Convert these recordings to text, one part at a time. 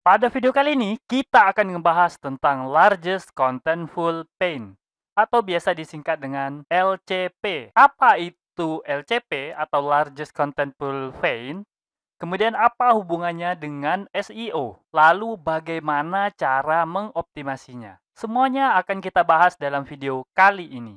Pada video kali ini, kita akan membahas tentang Largest Contentful Paint atau biasa disingkat dengan LCP. Apa itu LCP atau Largest Contentful Paint? Kemudian apa hubungannya dengan SEO? Lalu bagaimana cara mengoptimasinya? Semuanya akan kita bahas dalam video kali ini.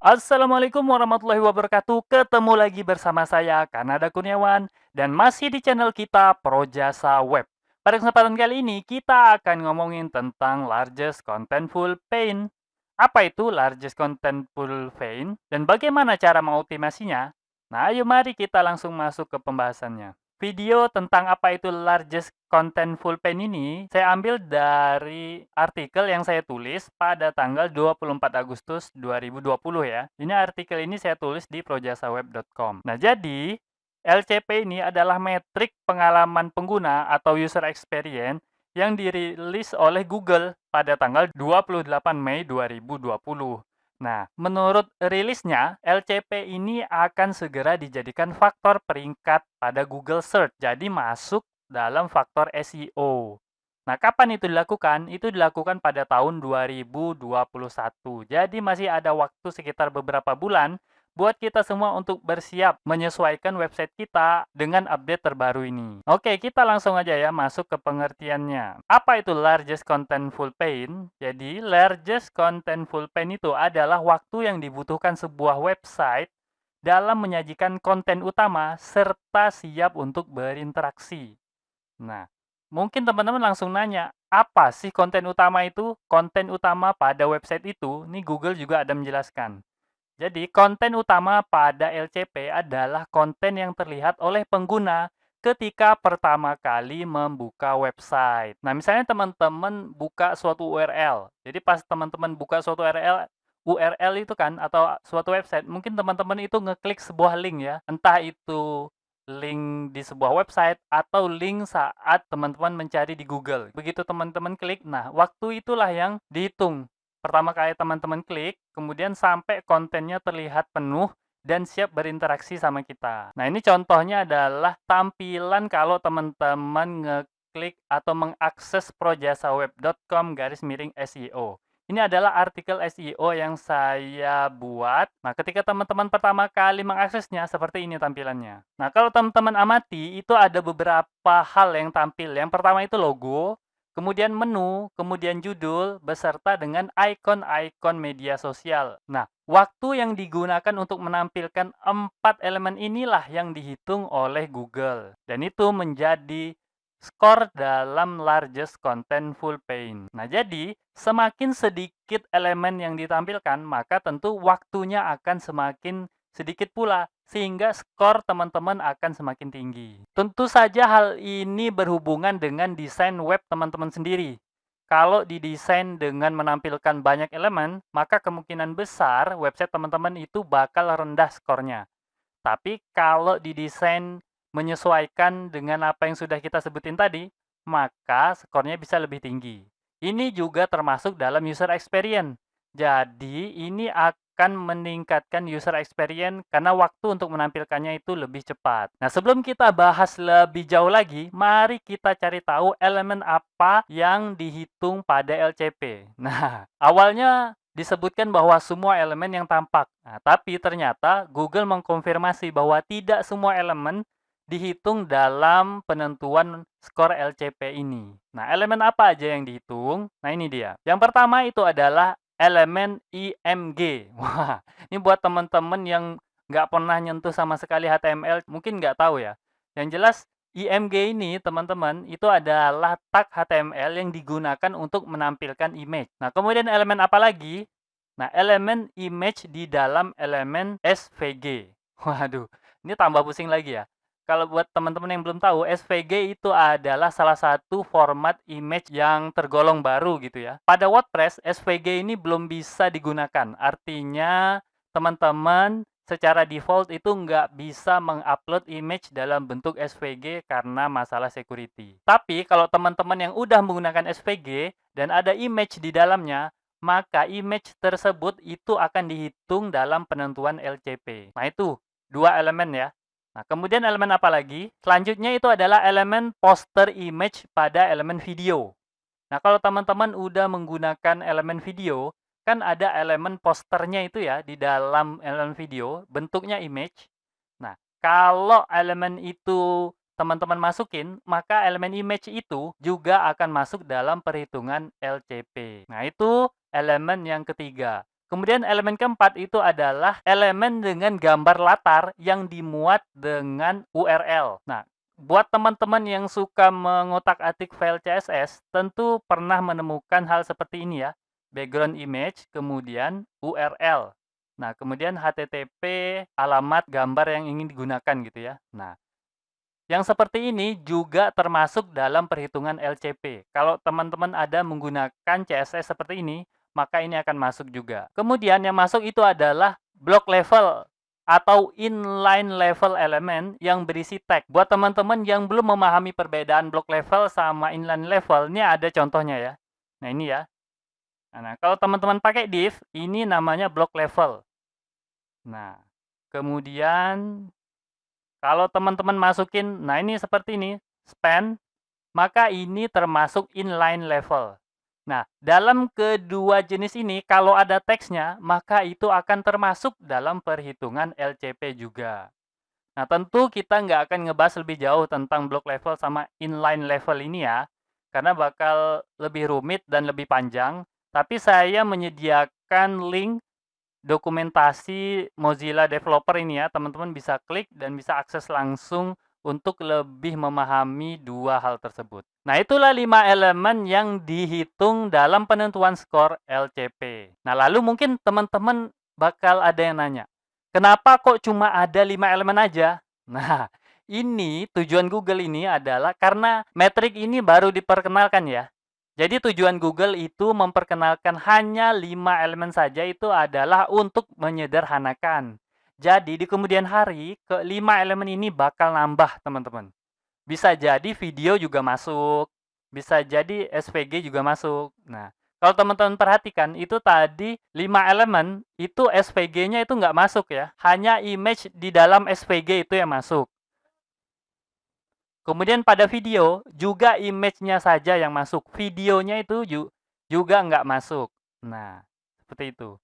Assalamualaikum warahmatullahi wabarakatuh. Ketemu lagi bersama saya Kanada Kurniawan dan masih di channel kita Projasa Web. Pada kesempatan kali ini kita akan ngomongin tentang Largest Contentful Paint. Apa itu Largest Contentful Paint dan bagaimana cara mengoptimasinya? Nah, ayo mari kita langsung masuk ke pembahasannya. Video tentang apa itu Largest Contentful Paint ini saya ambil dari artikel yang saya tulis pada tanggal 24 Agustus 2020 ya. Ini artikel ini saya tulis di projasaweb.com. Nah, jadi LCP ini adalah metrik pengalaman pengguna atau user experience yang dirilis oleh Google pada tanggal 28 Mei 2020. Nah, menurut rilisnya, LCP ini akan segera dijadikan faktor peringkat pada Google Search, jadi masuk dalam faktor SEO. Nah, kapan itu dilakukan? Itu dilakukan pada tahun 2021. Jadi masih ada waktu sekitar beberapa bulan buat kita semua untuk bersiap menyesuaikan website kita dengan update terbaru ini. Oke, kita langsung aja ya masuk ke pengertiannya. Apa itu Largest Contentful Paint? Jadi, Largest Contentful Paint itu adalah waktu yang dibutuhkan sebuah website dalam menyajikan konten utama serta siap untuk berinteraksi. Nah, mungkin teman-teman langsung nanya, apa sih konten utama itu? Konten utama pada website itu, nih Google juga ada menjelaskan. Jadi, konten utama pada LCP adalah konten yang terlihat oleh pengguna ketika pertama kali membuka website. Nah, misalnya teman-teman buka suatu URL. Jadi, pas teman-teman buka suatu URL itu kan, atau suatu website, mungkin teman-teman itu ngeklik sebuah link ya. Entah itu link di sebuah website atau link saat teman-teman mencari di Google. Begitu teman-teman klik, nah waktu itulah yang dihitung. Pertama kali teman-teman klik, kemudian sampai kontennya terlihat penuh dan siap berinteraksi sama kita. Nah, ini contohnya adalah tampilan kalau teman-teman ngeklik atau mengakses projasaweb.com/SEO. Ini adalah artikel SEO yang saya buat. Nah, ketika teman-teman pertama kali mengaksesnya, seperti ini tampilannya. Nah, kalau teman-teman amati, itu ada beberapa hal yang tampil. Yang pertama itu logo, kemudian menu, kemudian judul, beserta dengan ikon-ikon media sosial. Nah, waktu yang digunakan untuk menampilkan 4 elemen inilah yang dihitung oleh Google. Dan itu menjadi skor dalam Largest Contentful Paint. Nah, jadi semakin sedikit elemen yang ditampilkan, maka tentu waktunya akan semakin sedikit pula, sehingga skor teman-teman akan semakin tinggi. Tentu saja hal ini berhubungan dengan desain web teman-teman sendiri. Kalau didesain dengan menampilkan banyak elemen, maka kemungkinan besar website teman-teman itu bakal rendah skornya. Tapi kalau didesain menyesuaikan dengan apa yang sudah kita sebutin tadi, maka skornya bisa lebih tinggi. Ini juga termasuk dalam user experience. Jadi, ini akan meningkatkan user experience karena waktu untuk menampilkannya itu lebih cepat. Nah, sebelum kita bahas lebih jauh lagi, mari kita cari tahu elemen apa yang dihitung pada LCP. Nah, awalnya disebutkan bahwa semua elemen yang tampak. Nah, tapi ternyata Google mengkonfirmasi bahwa tidak semua elemen dihitung dalam penentuan skor LCP ini. Nah, elemen apa aja yang dihitung? Nah, ini dia. Yang pertama itu adalah elemen IMG. Wah, ini buat teman-teman yang nggak pernah nyentuh sama sekali HTML, mungkin nggak tahu ya. Yang jelas, IMG ini, teman-teman, itu adalah tag HTML yang digunakan untuk menampilkan image. Nah, kemudian elemen apa lagi? Nah, elemen image di dalam elemen SVG. Waduh, ini tambah pusing lagi ya. Kalau buat teman-teman yang belum tahu, SVG itu adalah salah satu format image yang tergolong baru gitu ya. Pada WordPress, SVG ini belum bisa digunakan. Artinya, teman-teman secara default itu nggak bisa mengupload image dalam bentuk SVG karena masalah security. Tapi kalau teman-teman yang udah menggunakan SVG dan ada image di dalamnya, maka image tersebut itu akan dihitung dalam penentuan LCP. Nah itu, dua elemen ya. Nah, kemudian elemen apa lagi? Selanjutnya itu adalah elemen poster image pada elemen video. Nah, kalau teman-teman udah menggunakan elemen video, kan ada elemen posternya itu ya di dalam elemen video, bentuknya image. Nah, kalau elemen itu teman-teman masukin, maka elemen image itu juga akan masuk dalam perhitungan LCP. Nah, itu elemen yang ketiga. Kemudian elemen keempat itu adalah elemen dengan gambar latar yang dimuat dengan URL. Nah, buat teman-teman yang suka mengotak-atik file CSS, tentu pernah menemukan hal seperti ini ya. Background image, kemudian URL. Nah, kemudian HTTP, alamat gambar yang ingin digunakan gitu ya. Nah, yang seperti ini juga termasuk dalam perhitungan LCP. Kalau teman-teman ada menggunakan CSS seperti ini, maka ini akan masuk juga. Kemudian yang masuk itu adalah block level atau inline level element yang berisi tag. Buat teman-teman yang belum memahami perbedaan block level sama inline level, ini ada contohnya ya. Nah, ini ya. Nah, kalau teman-teman pakai div, ini namanya block level. Nah, kemudian kalau teman-teman masukin, nah ini seperti ini, span, maka ini termasuk inline level. Nah, dalam kedua jenis ini, kalau ada teksnya, maka itu akan termasuk dalam perhitungan LCP juga. Nah, tentu kita nggak akan ngebahas lebih jauh tentang block level sama inline level ini ya, karena bakal lebih rumit dan lebih panjang. Tapi saya menyediakan link dokumentasi Mozilla Developer ini ya, teman-teman bisa klik dan bisa akses langsung untuk lebih memahami dua hal tersebut. Nah, itulah 5 elemen yang dihitung dalam penentuan skor LCP. Nah, lalu mungkin teman-teman bakal ada yang nanya, kenapa kok cuma ada 5 elemen aja? Nah, ini tujuan Google ini adalah karena metrik ini baru diperkenalkan ya. Jadi tujuan Google itu memperkenalkan hanya 5 elemen saja, itu adalah untuk menyederhanakan. Jadi di kemudian hari, ke-5 elemen ini bakal nambah teman-teman. Bisa jadi video juga masuk, bisa jadi SVG juga masuk. Nah, kalau teman-teman perhatikan, itu tadi 5 elemen, itu SVG-nya itu nggak masuk ya. Hanya image di dalam SVG itu yang masuk. Kemudian pada video, juga image-nya saja yang masuk. Videonya itu juga nggak masuk. Nah, seperti itu.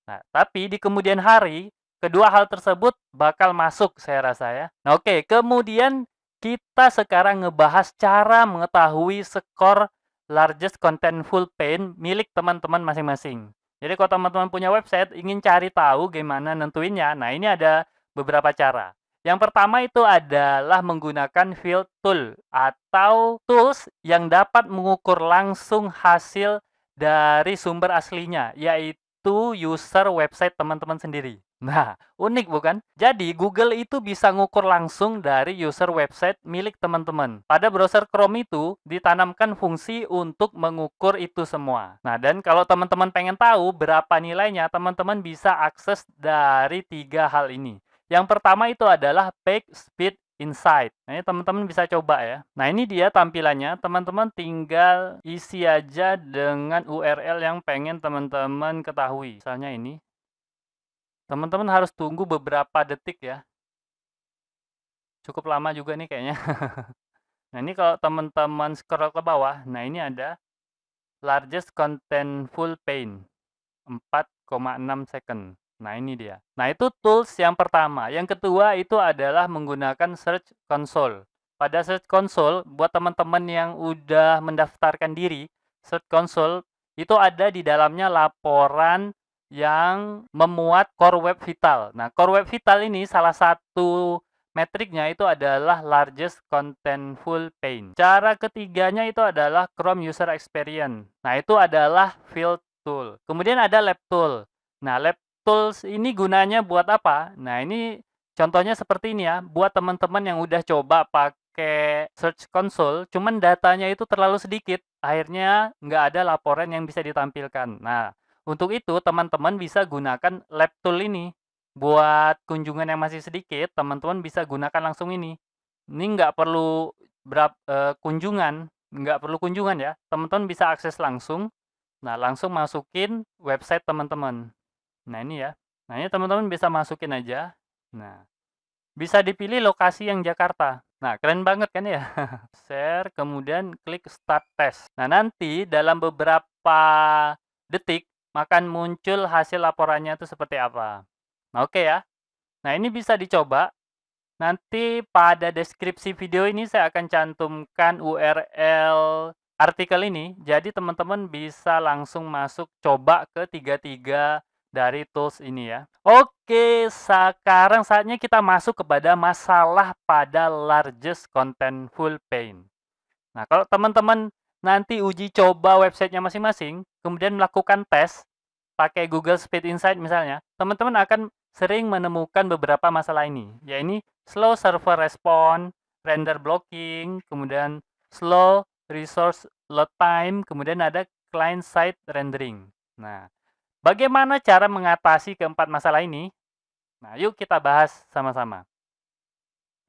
Nah, tapi di kemudian hari, kedua hal tersebut bakal masuk saya rasa ya. Nah, oke. Kemudian kita sekarang ngebahas cara mengetahui skor largest contentful paint milik teman-teman masing-masing. Jadi kalau teman-teman punya website, ingin cari tahu gimana nentuinnya, nah ini ada beberapa cara. Yang pertama itu adalah menggunakan field tool atau tools yang dapat mengukur langsung hasil dari sumber aslinya, yaitu user website teman-teman sendiri. Nah, unik bukan? Jadi, Google itu bisa ngukur langsung dari user website milik teman-teman. Pada browser Chrome itu ditanamkan fungsi untuk mengukur itu semua. Nah, dan kalau teman-teman pengen tahu berapa nilainya, teman-teman bisa akses dari 3 hal ini. Yang pertama itu adalah Page Speed Insight. Nah, ini teman-teman bisa coba ya. Nah, ini dia tampilannya. Teman-teman tinggal isi aja dengan URL yang pengen teman-teman ketahui. Misalnya ini. Teman-teman harus tunggu beberapa detik ya. Cukup lama juga nih kayaknya. Nah, ini kalau teman-teman scroll ke bawah, nah ini ada largest contentful paint 4,6 second. Nah, ini dia. Nah, itu tools yang pertama. Yang kedua itu adalah menggunakan Search Console. Pada Search Console, buat teman-teman yang udah mendaftarkan diri, Search Console itu ada di dalamnya laporan yang memuat Core Web Vital. Nah, Core Web Vital ini salah satu metriknya itu adalah largest contentful paint. Cara ketiganya itu adalah Chrome User Experience. Nah, itu adalah field tool. Kemudian ada lab tool. Nah, lab tools ini gunanya buat apa? Nah, ini contohnya seperti ini ya. Buat teman-teman yang udah coba pakai Search Console, cuman datanya itu terlalu sedikit. Akhirnya nggak ada laporan yang bisa ditampilkan. Nah, untuk itu teman-teman bisa gunakan lab tool ini. buat kunjungan yang masih sedikit, teman-teman bisa gunakan langsung ini. Ini nggak perlu nggak perlu kunjungan ya, teman-teman bisa akses langsung. Nah, langsung masukin website teman-teman. Nah, ini ya. Nah, ini teman-teman bisa masukin aja. Nah, bisa dipilih lokasi yang Jakarta. Nah, keren banget kan ya? Share, kemudian klik Start Test. Nah, nanti dalam beberapa detik akan muncul hasil laporannya itu seperti apa. Nah, oke ya. Nah, ini bisa dicoba. Nanti pada deskripsi video ini saya akan cantumkan URL artikel ini. Jadi teman-teman bisa langsung masuk coba ke tiga-tiga dari tools ini ya. Oke, sekarang saatnya kita masuk kepada masalah pada largest contentful paint. Nah, kalau teman-teman nanti uji coba websitenya masing-masing, kemudian melakukan tes, pakai Google Speed Insight misalnya, teman-teman akan sering menemukan beberapa masalah ini, yaitu slow server response, render blocking, kemudian slow resource load time, kemudian ada client side rendering. Nah, bagaimana cara mengatasi keempat masalah ini? Nah, yuk kita bahas sama-sama.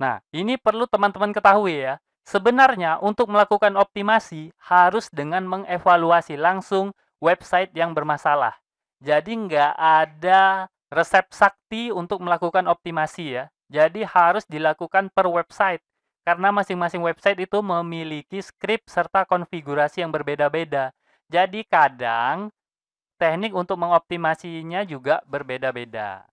Nah, ini perlu teman-teman ketahui ya. Sebenarnya untuk melakukan optimasi harus dengan mengevaluasi langsung website yang bermasalah. Jadi nggak ada resep sakti untuk melakukan optimasi ya. Jadi harus dilakukan per website. Karena masing-masing website itu memiliki script serta konfigurasi yang berbeda-beda. Jadi kadang teknik untuk mengoptimasinya juga berbeda-beda.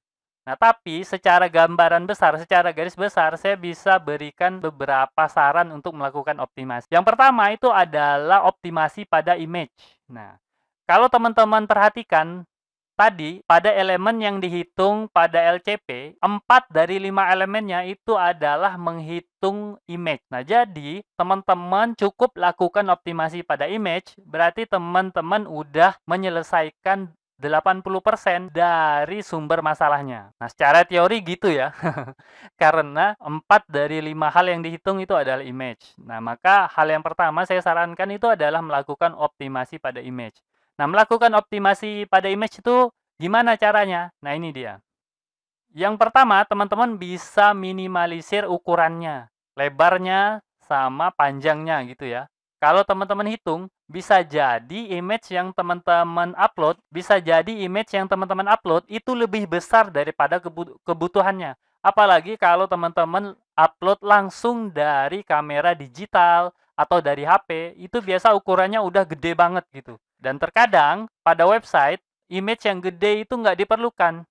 Nah, tapi secara gambaran besar, secara garis besar, saya bisa berikan beberapa saran untuk melakukan optimasi. Yang pertama itu adalah optimasi pada image. Nah, kalau teman-teman perhatikan, tadi pada elemen yang dihitung pada LCP, 4 dari 5 elemennya itu adalah menghitung image. Nah, jadi teman-teman cukup lakukan optimasi pada image, berarti teman-teman udah menyelesaikan 80% dari sumber masalahnya. Nah, secara teori gitu ya. Karena 4 dari 5 hal yang dihitung itu adalah image. Nah, maka hal yang pertama saya sarankan itu adalah melakukan optimasi pada image. Nah, melakukan optimasi pada image itu gimana caranya? Nah, ini dia. Yang pertama, teman-teman bisa minimalisir ukurannya, lebarnya sama panjangnya gitu ya. Kalau teman-teman hitung, bisa jadi image yang teman-teman upload, itu lebih besar daripada kebutuhannya. Apalagi kalau teman-teman upload langsung dari kamera digital atau dari HP, itu biasa ukurannya udah gede banget gitu. Dan terkadang pada website, image yang gede itu nggak diperlukan.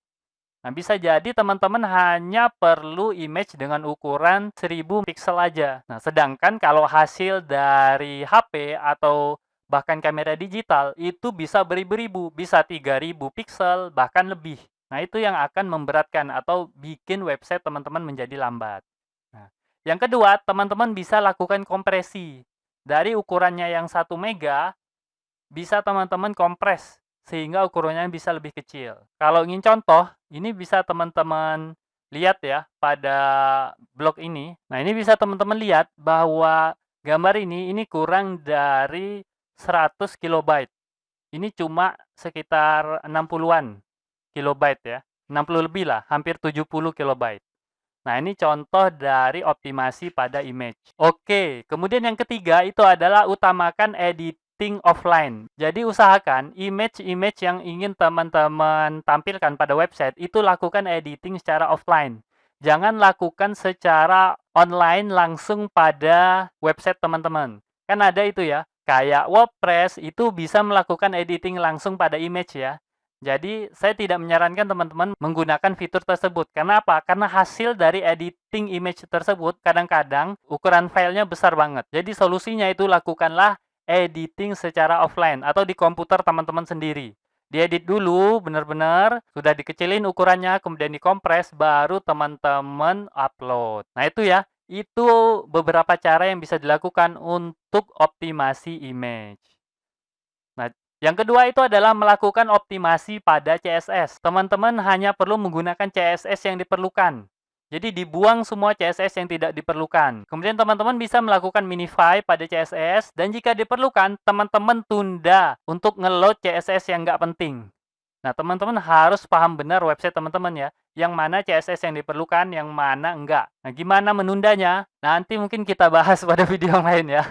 Nah, bisa jadi teman-teman hanya perlu image dengan ukuran 1000 pixel aja. Nah, sedangkan kalau hasil dari HP atau bahkan kamera digital itu bisa beribu-ribu, bisa 3000 pixel, bahkan lebih. Nah, itu yang akan memberatkan atau bikin website teman-teman menjadi lambat. Nah, yang kedua, teman-teman bisa lakukan kompresi. Dari ukurannya yang 1 mega, bisa teman-teman kompres sehingga ukurannya bisa lebih kecil. Kalau ingin contoh, ini bisa teman-teman lihat ya pada blog ini. Nah, ini bisa teman-teman lihat bahwa gambar ini kurang dari 100 kilobyte. Ini cuma sekitar 60-an kilobyte ya. 60 lebih lah, hampir 70 kilobyte. Nah, ini contoh dari optimasi pada image. Oke, kemudian yang ketiga itu adalah utamakan editing offline. Jadi usahakan image-image yang ingin teman-teman tampilkan pada website itu lakukan editing secara offline. Jangan lakukan secara online langsung pada website teman-teman. Kan ada itu ya, kayak WordPress itu bisa melakukan editing langsung pada image ya. Jadi, saya tidak menyarankan teman-teman menggunakan fitur tersebut. Karena apa? Karena hasil dari editing image tersebut kadang-kadang ukuran filenya besar banget. Jadi, solusinya itu lakukanlah editing secara offline atau di komputer teman-teman sendiri. Diedit dulu, benar-benar sudah dikecilin ukurannya, kemudian dikompres, baru teman-teman upload. Nah, itu ya. Itu beberapa cara yang bisa dilakukan untuk optimasi image. Nah, yang kedua itu adalah melakukan optimasi pada CSS. Teman-teman hanya perlu menggunakan CSS yang diperlukan. Jadi dibuang semua CSS yang tidak diperlukan. Kemudian teman-teman bisa melakukan minify pada CSS. Dan jika diperlukan, teman-teman tunda untuk ngeload CSS yang nggak penting. Nah, teman-teman harus paham benar website teman-teman ya, yang mana CSS yang diperlukan, yang mana enggak. Nah, gimana menundanya? Nanti mungkin kita bahas pada video yang lain ya.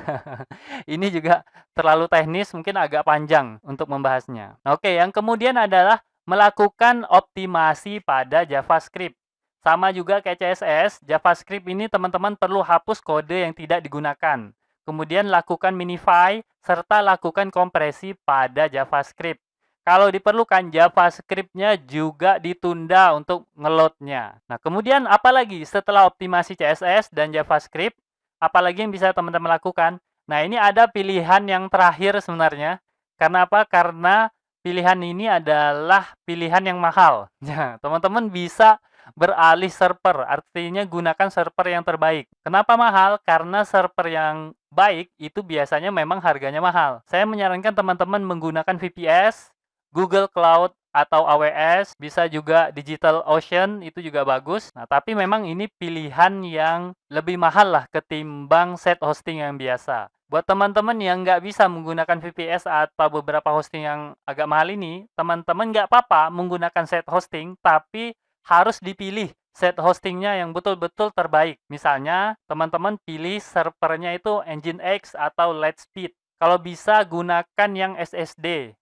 Ini juga terlalu teknis, mungkin agak panjang untuk membahasnya. Nah, oke, yang kemudian adalah melakukan optimasi pada JavaScript. Sama juga kayak CSS, JavaScript ini teman-teman perlu hapus kode yang tidak digunakan. Kemudian lakukan minify, serta lakukan kompresi pada JavaScript. Kalau diperlukan, JavaScript-nya juga ditunda untuk ngeload-nya. Nah, kemudian apalagi setelah optimasi CSS dan JavaScript, apalagi yang bisa teman-teman lakukan? Nah, ini ada pilihan yang terakhir sebenarnya. Karena apa? Karena pilihan ini adalah pilihan yang mahal. Ya, teman-teman bisa beralih server, artinya gunakan server yang terbaik. Kenapa mahal? Karena server yang baik itu biasanya memang harganya mahal. Saya menyarankan teman-teman menggunakan VPS, Google Cloud atau AWS, bisa juga DigitalOcean, itu juga bagus. Nah, tapi memang ini pilihan yang lebih mahal lah ketimbang set hosting yang biasa. Buat teman-teman yang nggak bisa menggunakan VPS atau beberapa hosting yang agak mahal ini, teman-teman nggak apa-apa menggunakan set hosting, tapi harus dipilih set hostingnya yang betul-betul terbaik. Misalnya, teman-teman pilih servernya itu Nginx atau Lightspeed. Kalau bisa, gunakan yang SSD.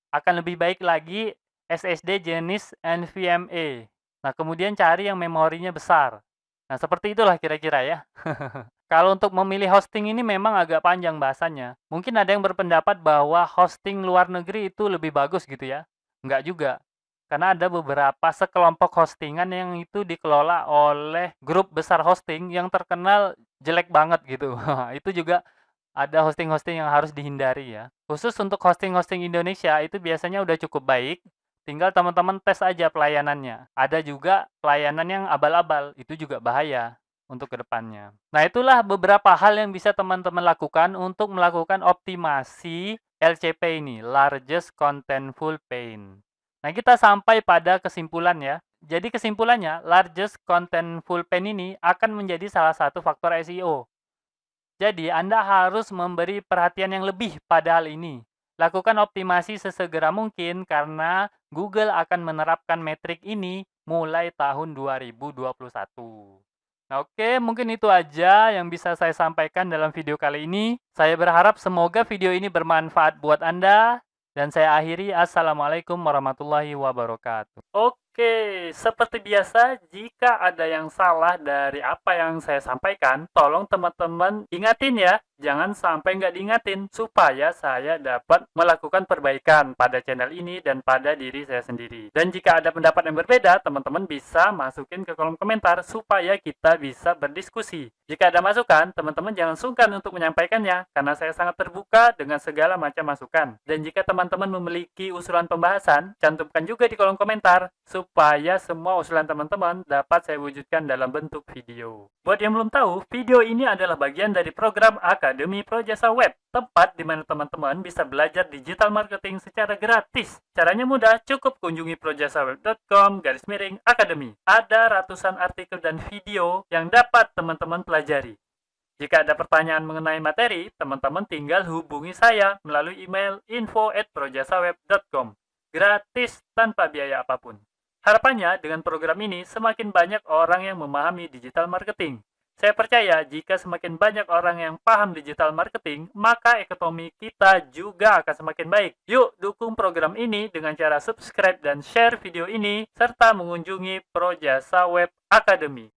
Akan lebih baik lagi SSD jenis NVMe. Nah, kemudian cari yang memorinya besar. Nah, seperti itulah kira-kira ya. Kalau untuk memilih hosting ini memang agak panjang bahasanya. Mungkin ada yang berpendapat bahwa hosting luar negeri itu lebih bagus gitu ya. Enggak juga. Karena ada beberapa sekelompok hostingan yang itu dikelola oleh grup besar hosting yang terkenal jelek banget gitu. Itu juga ada hosting-hosting yang harus dihindari ya. Khusus untuk hosting-hosting Indonesia itu biasanya udah cukup baik, tinggal teman-teman tes aja pelayanannya. Ada juga pelayanan yang abal-abal, itu juga bahaya untuk kedepannya. Nah, itulah beberapa hal yang bisa teman-teman lakukan untuk melakukan optimasi LCP ini, Largest Contentful Paint. Nah, kita sampai pada kesimpulan ya. Jadi kesimpulannya, Largest Contentful Paint ini akan menjadi salah satu faktor SEO. Jadi, Anda harus memberi perhatian yang lebih pada hal ini. Lakukan optimasi sesegera mungkin karena Google akan menerapkan metrik ini mulai tahun 2021. Nah, oke, mungkin itu aja yang bisa saya sampaikan dalam video kali ini. Saya berharap semoga video ini bermanfaat buat Anda. Dan saya akhiri, Assalamualaikum warahmatullahi wabarakatuh. Oke, seperti biasa, jika ada yang salah dari apa yang saya sampaikan, tolong teman-teman ingatin ya. Jangan sampai nggak diingatin, supaya saya dapat melakukan perbaikan pada channel ini dan pada diri saya sendiri. Dan jika ada pendapat yang berbeda, teman-teman bisa masukin ke kolom komentar, supaya kita bisa berdiskusi. Jika ada masukan, teman-teman jangan sungkan untuk menyampaikannya, karena saya sangat terbuka dengan segala macam masukan. Dan jika teman-teman memiliki usulan pembahasan, cantumkan juga di kolom komentar, supaya semua usulan teman-teman dapat saya wujudkan dalam bentuk video. Buat yang belum tahu, video ini adalah bagian dari program Akademi Projasa Web, tempat di mana teman-teman bisa belajar digital marketing secara gratis. Caranya mudah, cukup kunjungi projasaweb.com/academy. Ada ratusan artikel dan video yang dapat teman-teman pelajari. Jika ada pertanyaan mengenai materi, teman-teman tinggal hubungi saya melalui email info@projasaweb.com. Gratis tanpa biaya apapun. Harapannya dengan program ini semakin banyak orang yang memahami digital marketing. Saya percaya jika semakin banyak orang yang paham digital marketing, maka ekonomi kita juga akan semakin baik. Yuk dukung program ini dengan cara subscribe dan share video ini, serta mengunjungi Projasa Web Academy.